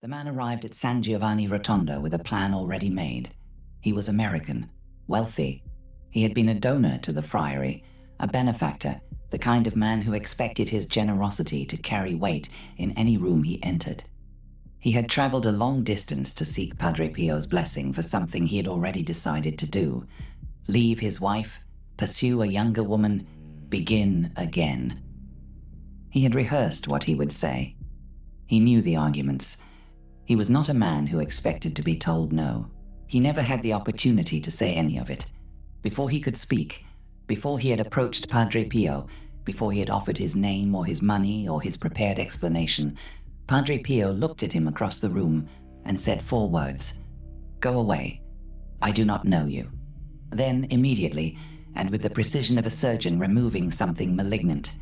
The man arrived at San Giovanni Rotondo with a plan already made. He was American, wealthy. He had been a donor to the friary, a benefactor, the kind of man who expected his generosity to carry weight in any room he entered. He had traveled a long distance to seek Padre Pio's blessing for something he had already decided to do: leave his wife, pursue a younger woman, begin again. He had rehearsed what he would say. He knew the arguments. He was not a man who expected to be told no. He never had the opportunity to say any of it. Before he could speak, before he had approached Padre Pio, before he had offered his name or his money or his prepared explanation, Padre Pio looked at him across the room and said 4 words: "Go away. I do not know you." Then, immediately, and with the precision of a surgeon removing something malignant,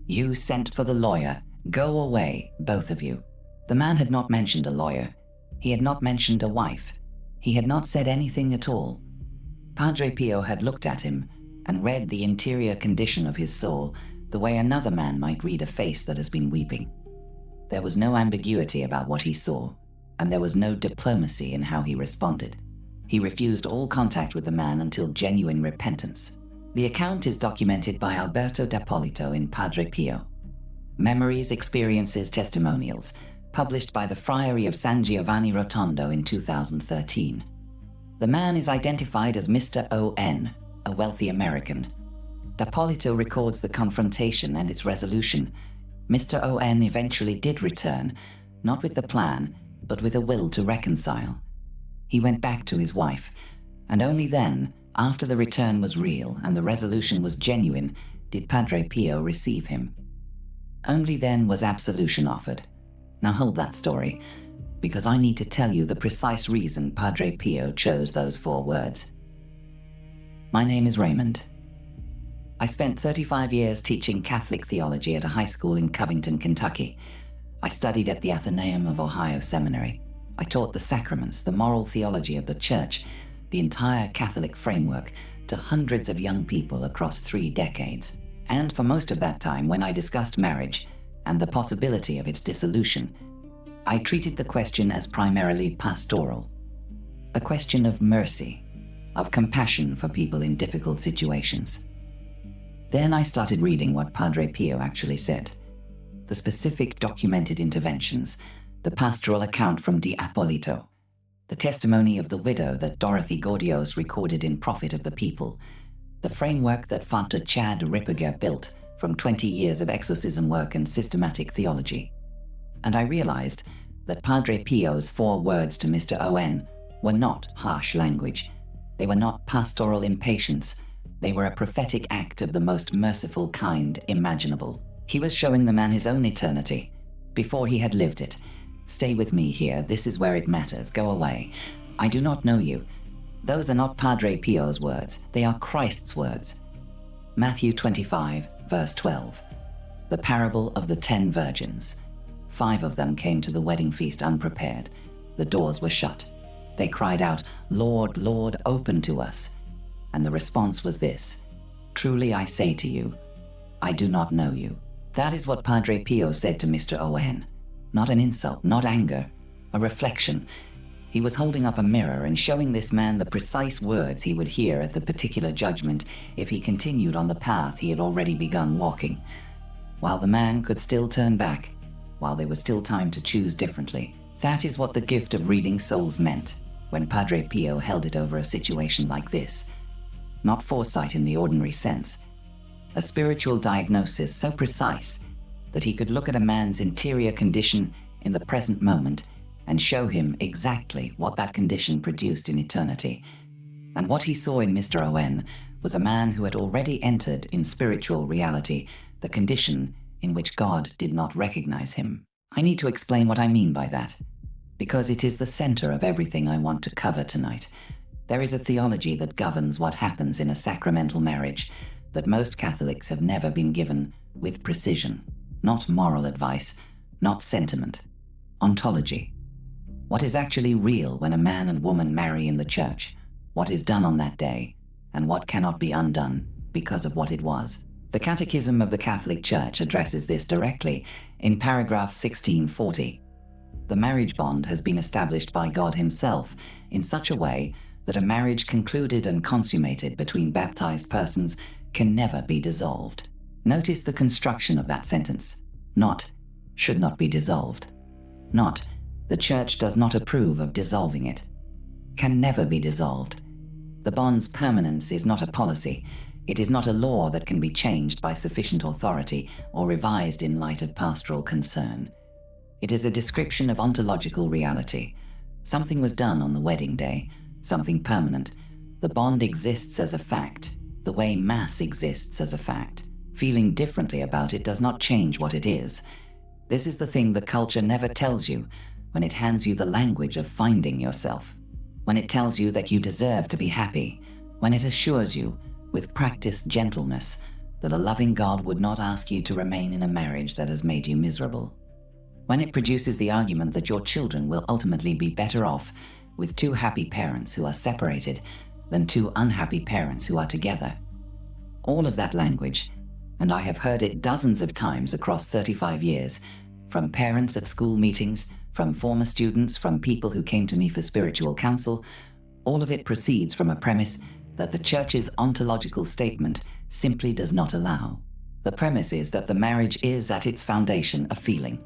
"You sent for the lawyer. Go away, both of you." The man had not mentioned a lawyer. He had not mentioned a wife. He had not said anything at all. Padre Pio had looked at him and read the interior condition of his soul the way another man might read a face that has been weeping. There was no ambiguity about what he saw, and there was no diplomacy in how he responded. He refused all contact with the man until genuine repentance. The account is documented by Alberto D'Apolito in Padre Pio. Memories, Experiences, Testimonials, published by the Friary of San Giovanni Rotondo in 2013. The man is identified as Mr. O.N., a wealthy American. D'Apolito records the confrontation and its resolution. Mr. O.N. eventually did return, not with the plan, but with a will to reconcile. He went back to his wife, and only then, after the return was real and the resolution was genuine, did Padre Pio receive him. Only then was absolution offered. Now hold that story, because I need to tell you the precise reason Padre Pio chose those 4 words. My name is Raymond. I spent 35 years teaching Catholic theology at a high school in Covington, Kentucky. I studied at the Athenaeum of Ohio Seminary. I taught the sacraments, the moral theology of the Church, the entire Catholic framework, to hundreds of young people across 3 decades. And for most of that time, when I discussed marriage and the possibility of its dissolution, I treated the question as primarily pastoral, a question of mercy, of compassion for people in difficult situations. Then I started reading what Padre Pio actually said, the specific documented interventions, the pastoral account from D'Apolito, the testimony of the widow that Dorothy Gordios recorded in Prophet of the People, the framework that Father Chad Ripperger built from 20 years of exorcism work and systematic theology. And I realized that Padre Pio's 4 words to Mr. O.N. were not harsh language. They were not pastoral impatience. They were a prophetic act of the most merciful kind imaginable. He was showing the man his own eternity, before he had lived it. "Stay with me here. This is where it matters. Go away. I do not know you." Those are not Padre Pio's words. They are Christ's words. Matthew 25, verse 12. The parable of the 10 virgins. 5 of them came to the wedding feast unprepared. The doors were shut. They cried out, "Lord, Lord, open to us." And the response was this: "Truly I say to you, I do not know you." That is what Padre Pio said to Mr. O.N. Not an insult, not anger, a reflection. He was holding up a mirror and showing this man the precise words he would hear at the particular judgment if he continued on the path he had already begun walking. While the man could still turn back, while there was still time to choose differently. That is what the gift of reading souls meant when Padre Pio held it over a situation like this. Not foresight in the ordinary sense. A spiritual diagnosis so precise that he could look at a man's interior condition in the present moment and show him exactly what that condition produced in eternity. And what he saw in Mr. O.N. was a man who had already entered in spiritual reality, the condition in which God did not recognize him. I need to explain what I mean by that, because it is the center of everything I want to cover tonight. There is a theology that governs what happens in a sacramental marriage that most Catholics have never been given with precision. Not moral advice, not sentiment. Ontology. What is actually real when a man and woman marry in the Church? What is done on that day, and what cannot be undone because of what it was? The Catechism of the Catholic Church addresses this directly in paragraph 1640. The marriage bond has been established by God Himself in such a way that a marriage concluded and consummated between baptized persons can never be dissolved. Notice the construction of that sentence. Not, should not be dissolved. Not, the Church does not approve of dissolving it. Can never be dissolved. The bond's permanence is not a policy. It is not a law that can be changed by sufficient authority or revised in light of pastoral concern. It is a description of ontological reality. Something was done on the wedding day, something permanent. The bond exists as a fact, the way Mass exists as a fact. Feeling differently about it does not change what it is. This is the thing the culture never tells you when it hands you the language of finding yourself, when it tells you that you deserve to be happy, when it assures you, with practiced gentleness, that a loving God would not ask you to remain in a marriage that has made you miserable. When it produces the argument that your children will ultimately be better off with two happy parents who are separated than two unhappy parents who are together. All of that language, and I have heard it dozens of times across 35 years, from parents at school meetings, from former students, from people who came to me for spiritual counsel, all of it proceeds from a premise that the Church's ontological statement simply does not allow. The premise is that the marriage is at its foundation a feeling,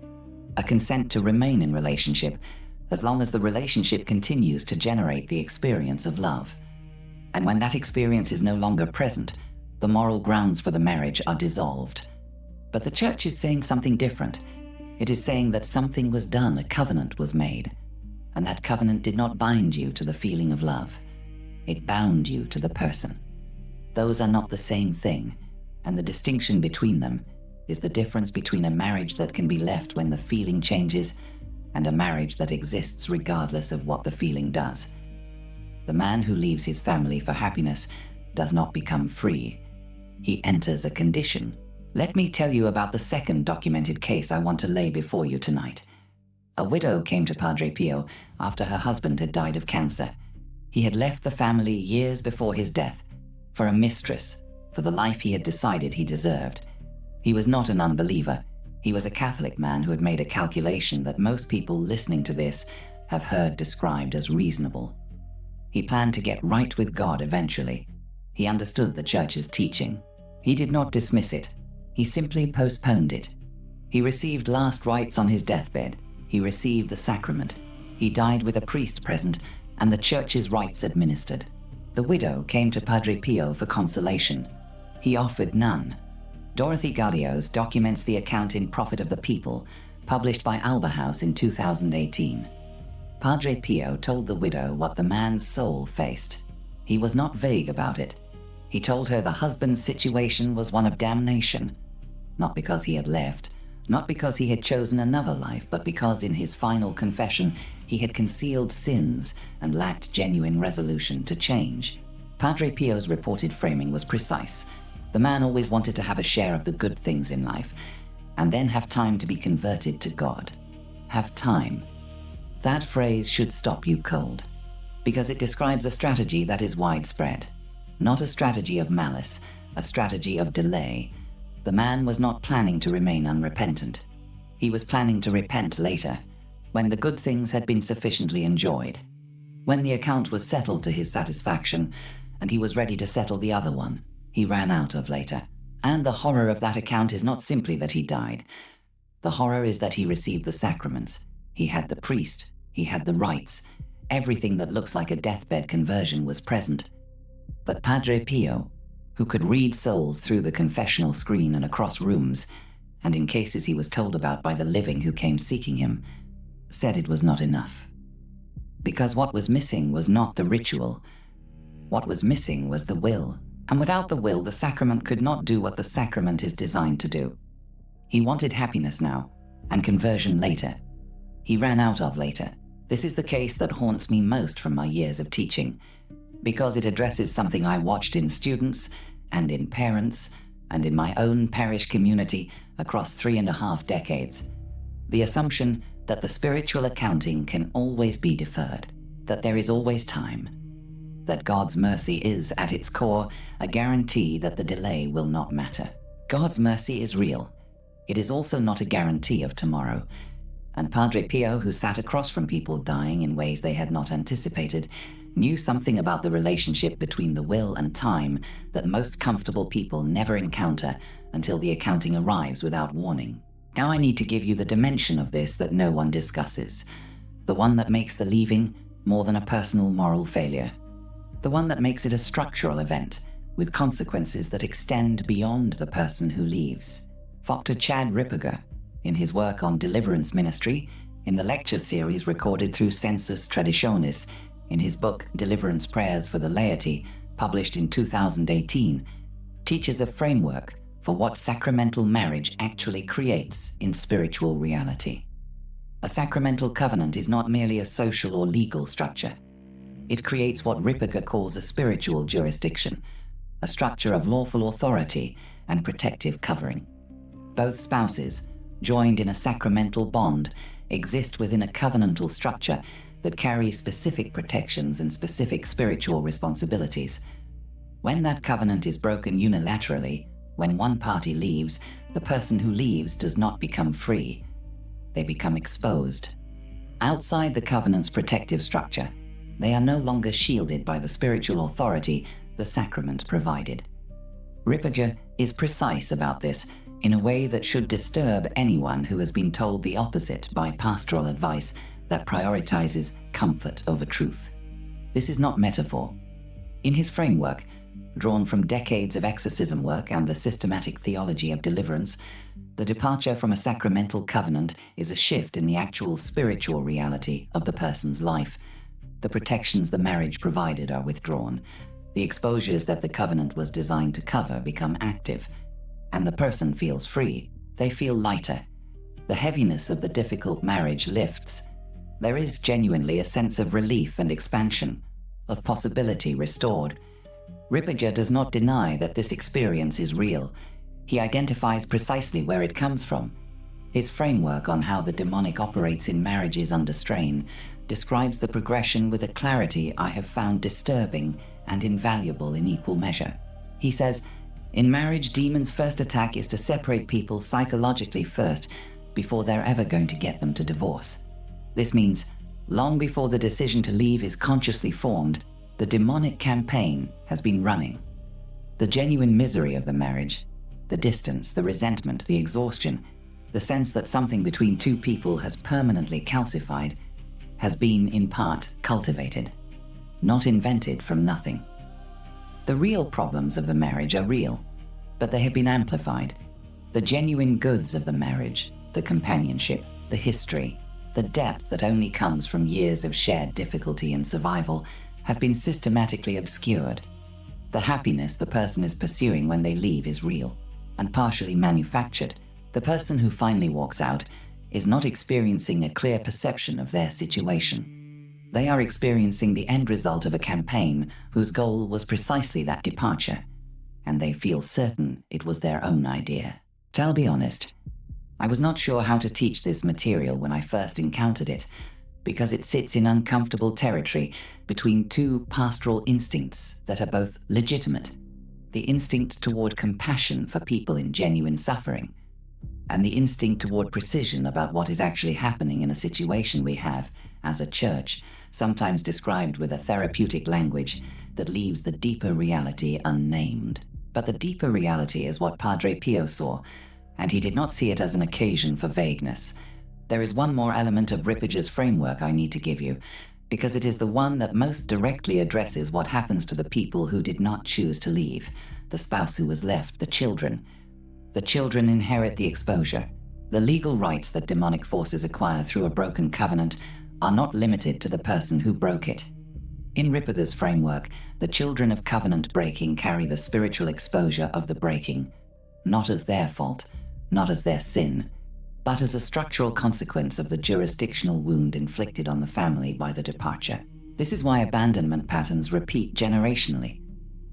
a consent to remain in relationship as long as the relationship continues to generate the experience of love. And when that experience is no longer present, the moral grounds for the marriage are dissolved. But the Church is saying something different. It is saying that something was done, a covenant was made, and that covenant did not bind you to the feeling of love. It bound you to the person. Those are not the same thing, and the distinction between them is the difference between a marriage that can be left when the feeling changes and a marriage that exists regardless of what the feeling does. The man who leaves his family for happiness does not become free. He enters a condition. Let me tell you about the second documented case I want to lay before you tonight. A widow came to Padre Pio after her husband had died of cancer. He had left the family years before his death for a mistress, for the life he had decided he deserved. He was not an unbeliever. He was a Catholic man who had made a calculation that most people listening to this have heard described as reasonable. He planned to get right with God eventually. He understood the Church's teaching. He did not dismiss it. He simply postponed it. He received last rites on his deathbed. He received the sacrament. He died with a priest present and the Church's rites administered. The widow came to Padre Pio for consolation. He offered none. Dorothy Gardios documents the account in Prophet of the People, published by Alba House in 2018. Padre Pio told the widow what the man's soul faced. He was not vague about it. He told her the husband's situation was one of damnation, not because he had left, not because he had chosen another life, but because in his final confession he had concealed sins and lacked genuine resolution to change. Padre Pio's reported framing was precise. The man always wanted to have a share of the good things in life, and then have time to be converted to God. Have time. That phrase should stop you cold, because it describes a strategy that is widespread. Not a strategy of malice, a strategy of delay. The man was not planning to remain unrepentant. He was planning to repent later, when the good things had been sufficiently enjoyed, when the account was settled to his satisfaction, and he was ready to settle the other one. He ran out of later. And the horror of that account is not simply that he died. The horror is that he received the sacraments. He had the priest. He had the rites. Everything that looks like a deathbed conversion was present. But Padre Pio, who could read souls through the confessional screen and across rooms, and in cases he was told about by the living who came seeking him, said it was not enough. Because what was missing was not the ritual. What was missing was the will. And without the will, the sacrament could not do what the sacrament is designed to do. He wanted happiness now, and conversion later. He ran out of later. This is the case that haunts me most from my years of teaching, because it addresses something I watched in students, and in parents, and in my own parish community across 3.5 decades. The assumption that the spiritual accounting can always be deferred, that there is always time, that God's mercy is, at its core, a guarantee that the delay will not matter. God's mercy is real. It is also not a guarantee of tomorrow. and Padre Pio, who sat across from people dying in ways they had not anticipated, knew something about the relationship between the will and time that most comfortable people never encounter until the accounting arrives without warning. Now I need to give you the dimension of this that no one discusses, the one that makes the leaving more than a personal moral failure, the one that makes it a structural event with consequences that extend beyond the person who leaves. Dr. Chad Ripperger, in his work on deliverance ministry, in the lecture series recorded through Sensus Traditionis, in his book Deliverance Prayers for the Laity, published in 2018, teaches a framework for what sacramental marriage actually creates in spiritual reality. A sacramental covenant is not merely a social or legal structure. It creates what Ripperger calls a spiritual jurisdiction, a structure of lawful authority and protective covering. Both spouses, joined in a sacramental bond, exist within a covenantal structure that carries specific protections and specific spiritual responsibilities. When that covenant is broken unilaterally, when one party leaves, the person who leaves does not become free. They become exposed. Outside the covenant's protective structure, they are no longer shielded by the spiritual authority the sacrament provided. Ripperger is precise about this in a way that should disturb anyone who has been told the opposite by pastoral advice that prioritizes comfort over truth. This is not metaphor. In his framework, drawn from decades of exorcism work and the systematic theology of deliverance, the departure from a sacramental covenant is a shift in the actual spiritual reality of the person's life. The protections the marriage provided are withdrawn. The exposures that the covenant was designed to cover become active, and the person feels free. They feel lighter. The heaviness of the difficult marriage lifts. There is genuinely a sense of relief and expansion, of possibility restored. Ripperger does not deny that this experience is real. He identifies precisely where it comes from. His framework on how the demonic operates in marriages under strain describes the progression with a clarity I have found disturbing and invaluable in equal measure. He says, in marriage, demons' first attack is to separate people psychologically first, before they're ever going to get them to divorce. This means, long before the decision to leave is consciously formed, the demonic campaign has been running. The genuine misery of the marriage, the distance, the resentment, the exhaustion, the sense that something between two people has permanently calcified, has been, in part, cultivated, not invented from nothing. The real problems of the marriage are real, but they have been amplified. The genuine goods of the marriage, the companionship, the history, the depth that only comes from years of shared difficulty and survival, have been systematically obscured. The happiness the person is pursuing when they leave is real and partially manufactured. The person who finally walks out is not experiencing a clear perception of their situation. They are experiencing the end result of a campaign whose goal was precisely that departure, and they feel certain it was their own idea. I'll be honest, I was not sure how to teach this material when I first encountered it, because it sits in uncomfortable territory between two pastoral instincts that are both legitimate: the instinct toward compassion for people in genuine suffering, and the instinct toward precision about what is actually happening in a situation we have, as a church, sometimes described with a therapeutic language that leaves the deeper reality unnamed. But the deeper reality is what Padre Pio saw, and he did not see it as an occasion for vagueness. There is one more element of Ripperger's framework I need to give you, because it is the one that most directly addresses what happens to the people who did not choose to leave, the spouse who was left, the children. The children inherit the exposure. The legal rights that demonic forces acquire through a broken covenant are not limited to the person who broke it. In Ripperger's framework, the children of covenant breaking carry the spiritual exposure of the breaking, not as their fault, not as their sin, but as a structural consequence of the jurisdictional wound inflicted on the family by the departure. This is why abandonment patterns repeat generationally,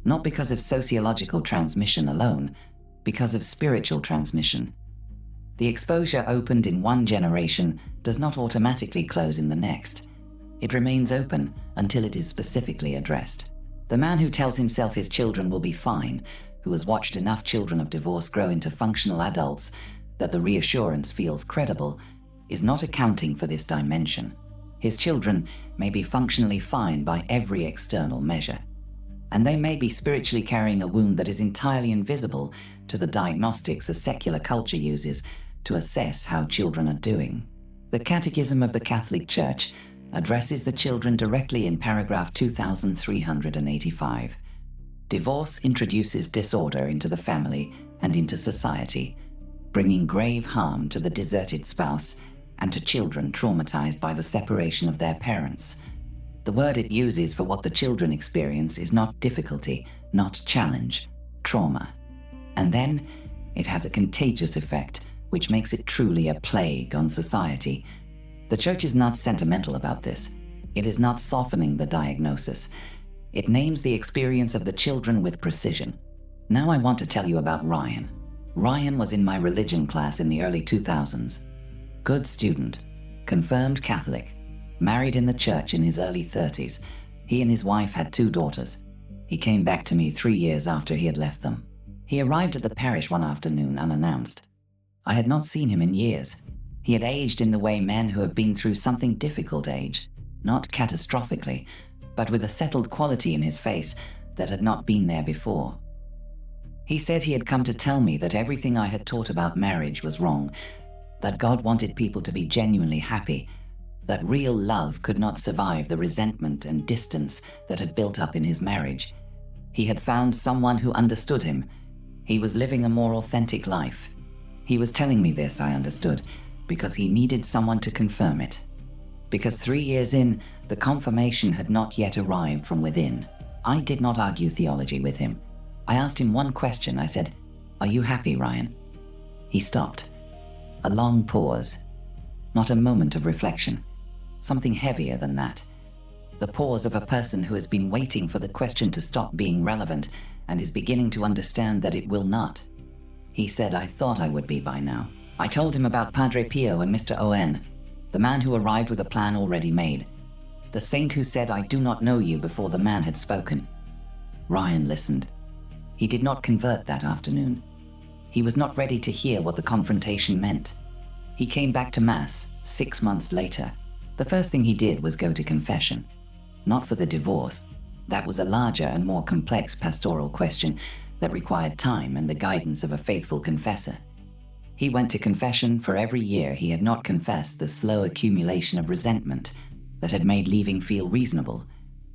not because of sociological transmission alone, because of spiritual transmission. The exposure opened in one generation does not automatically close in the next. It remains open until it is specifically addressed. The man who tells himself his children will be fine, who has watched enough children of divorce grow into functional adults that the reassurance feels credible, is not accounting for this dimension. His children may be functionally fine by every external measure, and they may be spiritually carrying a wound that is entirely invisible to the diagnostics a secular culture uses to assess how children are doing. The Catechism of the Catholic Church addresses the children directly in paragraph 2385. Divorce introduces disorder into the family and into society, bringing grave harm to the deserted spouse and to children traumatized by the separation of their parents. The word it uses for what the children experience is not difficulty, not challenge, trauma. And then it has a contagious effect, which makes it truly a plague on society. The Church is not sentimental about this. It is not softening the diagnosis. It names the experience of the children with precision. Now I want to tell you about Ryan. Ryan was in my religion class in the early 2000s. Good student, confirmed Catholic, married in the church in his early 30s. He and his wife had 2 daughters. He came back to me 3 years after he had left them. He arrived at the parish one afternoon unannounced. I had not seen him in years. He had aged in the way men who have been through something difficult age, not catastrophically, but with a settled quality in his face that had not been there before. He said he had come to tell me that everything I had taught about marriage was wrong, that God wanted people to be genuinely happy, that real love could not survive the resentment and distance that had built up in his marriage. He had found someone who understood him. He was living a more authentic life. He was telling me this, I understood, because he needed someone to confirm it. Because 3 years in, the confirmation had not yet arrived from within. I did not argue theology with him. I asked him one question. I said, "Are you happy, Ryan?" He stopped. A long pause. Not a moment of reflection. Something heavier than that. The pause of a person who has been waiting for the question to stop being relevant and is beginning to understand that it will not. He said, "I thought I would be by now." I told him about Padre Pio and Mr. Owen, the man who arrived with a plan already made, the saint who said, "I do not know you," before the man had spoken. Ryan listened. He did not convert that afternoon. He was not ready to hear what the confrontation meant. He came back to Mass 6 months later. The first thing he did was go to confession. Not for the divorce. That was a larger and more complex pastoral question that required time and the guidance of a faithful confessor. He went to confession for every year he had not confessed the slow accumulation of resentment that had made leaving feel reasonable,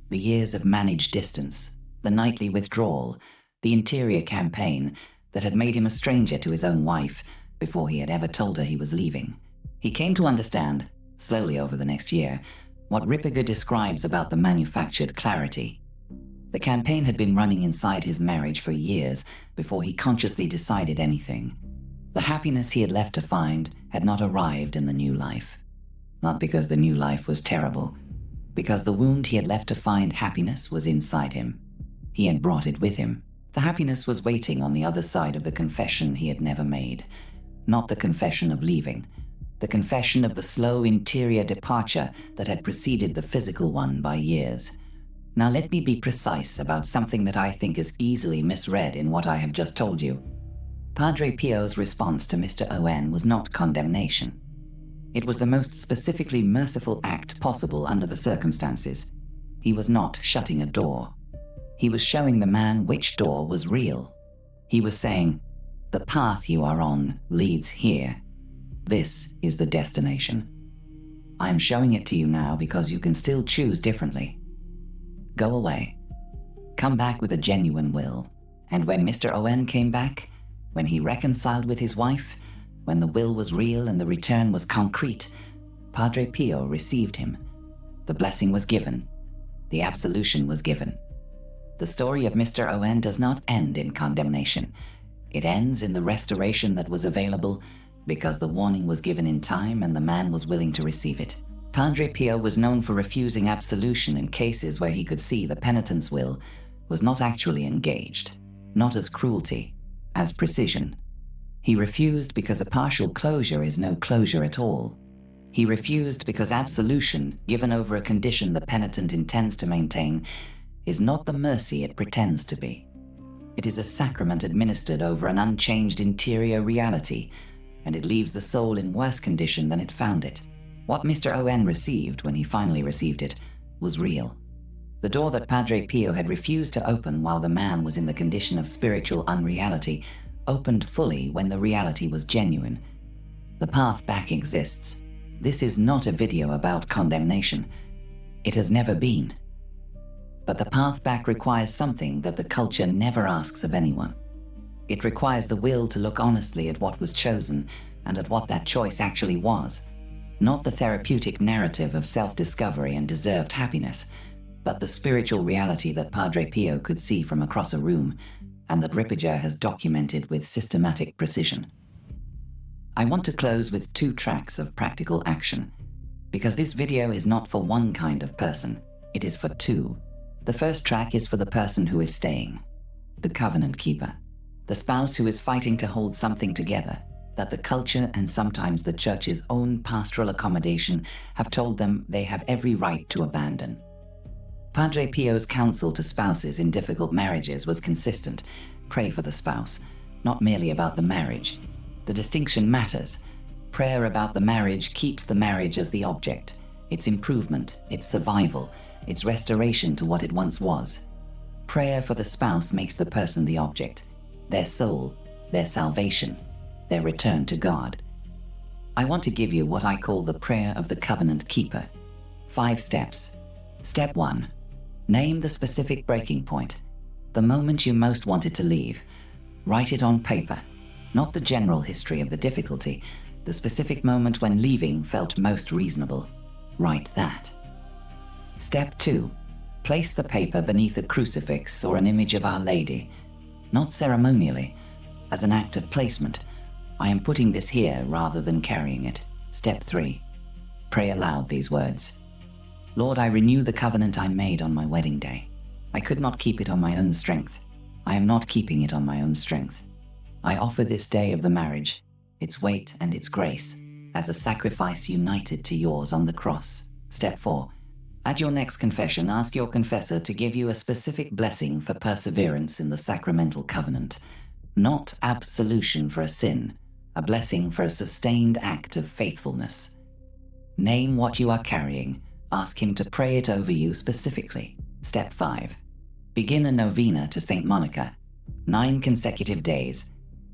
the years of managed distance, the nightly withdrawal, the interior campaign that had made him a stranger to his own wife before he had ever told her he was leaving. He came to understand, slowly over the next year, what Ripperger describes about the manufactured clarity. The campaign had been running inside his marriage for years before he consciously decided anything. The happiness he had left to find had not arrived in the new life. Not because the new life was terrible, because the wound he had left to find happiness was inside him. He had brought it with him. The happiness was waiting on the other side of the confession he had never made. Not the confession of leaving, the confession of the slow interior departure that had preceded the physical one by years. Now let me be precise about something that I think is easily misread in what I have just told you. Padre Pio's response to Mr. Owen was not condemnation. It was the most specifically merciful act possible under the circumstances. He was not shutting a door. He was showing the man which door was real. He was saying, "The path you are on leads here. This is the destination. I am showing it to you now because you can still choose differently. Go away. Come back with a genuine will." And when Mr. Owen came back, when he reconciled with his wife, when the will was real and the return was concrete, Padre Pio received him. The blessing was given. The absolution was given. The story of Mr. Owen does not end in condemnation. It ends in the restoration that was available because the warning was given in time and the man was willing to receive it. Padre Pio was known for refusing absolution in cases where he could see the penitent's will was not actually engaged, not as cruelty, as precision. He refused because a partial closure is no closure at all. He refused because absolution, given over a condition the penitent intends to maintain, is not the mercy it pretends to be. It is a sacrament administered over an unchanged interior reality, and it leaves the soul in worse condition than it found it. What Mr. O.N. received, when he finally received it, was real. The door that Padre Pio had refused to open while the man was in the condition of spiritual unreality opened fully when the reality was genuine. The path back exists. This is not a video about condemnation. It has never been. But the path back requires something that the culture never asks of anyone. It requires the will to look honestly at what was chosen and at what that choice actually was. Not the therapeutic narrative of self-discovery and deserved happiness, but the spiritual reality that Padre Pio could see from across a room and that Ripperger has documented with systematic precision. I want to close with 2 tracks of practical action, because this video is not for one kind of person, it is for 2. The first track is for the person who is staying, the covenant keeper, the spouse who is fighting to hold something together that the culture and sometimes the church's own pastoral accommodation have told them they have every right to abandon. Padre Pio's counsel to spouses in difficult marriages was consistent. Pray for the spouse, not merely about the marriage. The distinction matters. Prayer about the marriage keeps the marriage as the object, its improvement, its survival, its restoration to what it once was. Prayer for the spouse makes the person the object, their soul, their salvation, their return to God. I want to give you what I call the prayer of the covenant keeper. 5 steps. Step 1. Name the specific breaking point, the moment you most wanted to leave. Write it on paper, not the general history of the difficulty, the specific moment when leaving felt most reasonable. Write that. Step 2. Place the paper beneath a crucifix or an image of Our Lady, not ceremonially, as an act of placement. I am putting this here rather than carrying it. Step 3. Pray aloud these words. Lord, I renew the covenant I made on my wedding day. I could not keep it on my own strength. I am not keeping it on my own strength. I offer this day of the marriage, its weight and its grace, as a sacrifice united to yours on the cross. Step 4. At your next confession, ask your confessor to give you a specific blessing for perseverance in the sacramental covenant, not absolution for a sin, a blessing for a sustained act of faithfulness. Name what you are carrying. Ask him to pray it over you specifically. Step 5. Begin a novena to Saint Monica. 9 consecutive days.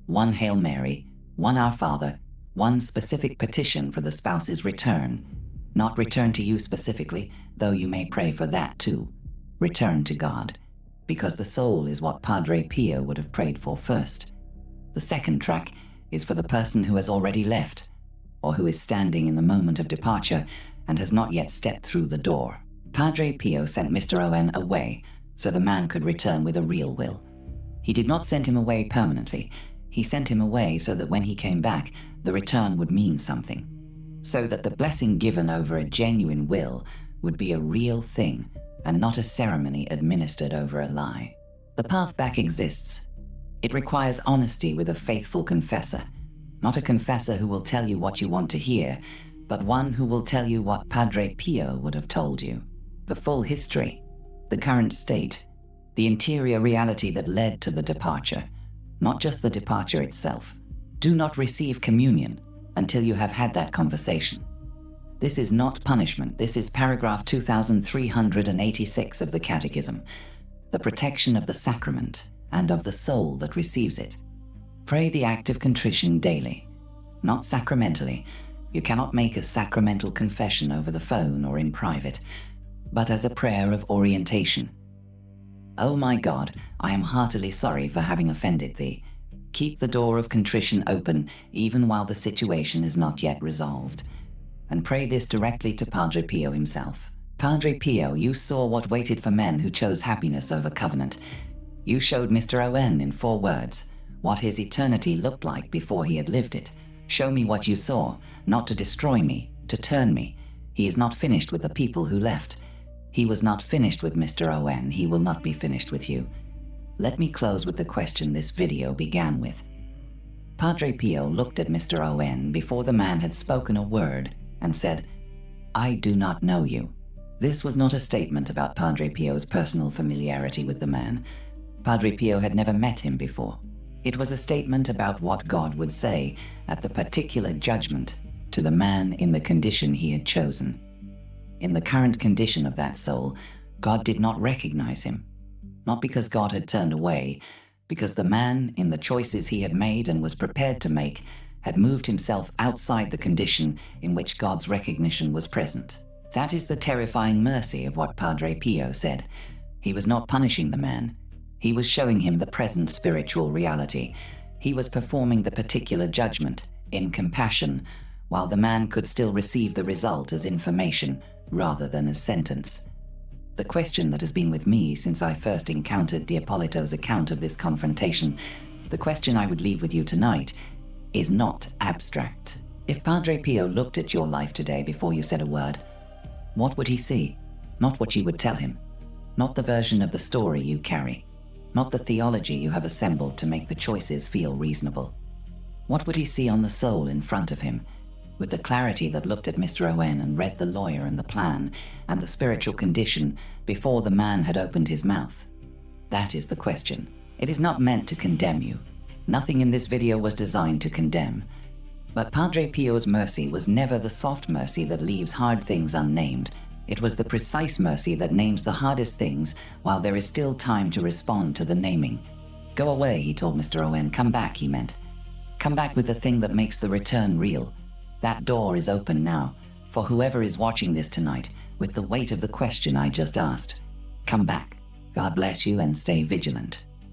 1 Hail Mary, 1 Our Father, 1 specific petition for the spouse's return. Not return to you specifically, though you may pray for that too. Return to God, because the soul is what Padre Pio would have prayed for first. The second track is for the person who has already left, or who is standing in the moment of departure and has not yet stepped through the door. Padre Pio sent Mr. O.N. away so the man could return with a real will. He did not send him away permanently. He sent him away so that when he came back, the return would mean something. So that the blessing given over a genuine will would be a real thing and not a ceremony administered over a lie. The path back exists. It requires honesty with a faithful confessor, not a confessor who will tell you what you want to hear, but one who will tell you what Padre Pio would have told you. The full history, the current state, the interior reality that led to the departure, not just the departure itself. Do not receive communion until you have had that conversation. This is not punishment. This is paragraph 2386 of the Catechism, the protection of the sacrament and of the soul that receives it. Pray the act of contrition daily, not sacramentally. You cannot make a sacramental confession over the phone or in private, but as a prayer of orientation. Oh my God, I am heartily sorry for having offended thee. Keep the door of contrition open even while the situation is not yet resolved. And pray this directly to Padre Pio himself. Padre Pio, you saw what waited for men who chose happiness over covenant. You showed Mr. O.N. in 4 words what his eternity looked like before he had lived it. Show me what you saw, not to destroy me, to turn me. He is not finished with the people who left. He was not finished with Mr. O.N. He will not be finished with you. Let me close with the question this video began with. Padre Pio looked at Mr. O.N. before the man had spoken a word and said, I do not know you. This was not a statement about Padre Pio's personal familiarity with the man. Padre Pio had never met him before. It was a statement about what God would say at the particular judgment to the man in the condition he had chosen. In the current condition of that soul, God did not recognize him. Not because God had turned away, because the man, in the choices he had made and was prepared to make, had moved himself outside the condition in which God's recognition was present. That is the terrifying mercy of what Padre Pio said. He was not punishing the man. He was showing him the present spiritual reality. He was performing the particular judgment in compassion, while the man could still receive the result as information rather than as sentence. The question that has been with me since I first encountered D'Apolito's account of this confrontation, the question I would leave with you tonight, is not abstract. If Padre Pio looked at your life today before you said a word, what would he see? Not what you would tell him. Not the version of the story you carry. Not the theology you have assembled to make the choices feel reasonable. What would he see on the soul in front of him, with the clarity that looked at Mr. Owen and read the lawyer and the plan and the spiritual condition before the man had opened his mouth? That is the question. It is not meant to condemn you. Nothing in this video was designed to condemn. But Padre Pio's mercy was never the soft mercy that leaves hard things unnamed. It was the precise mercy that names the hardest things while there is still time to respond to the naming. Go away, he told Mr. Owen. Come back, he meant. Come back with the thing that makes the return real. That door is open now, for whoever is watching this tonight, with the weight of the question I just asked. Come back. God bless you and stay vigilant.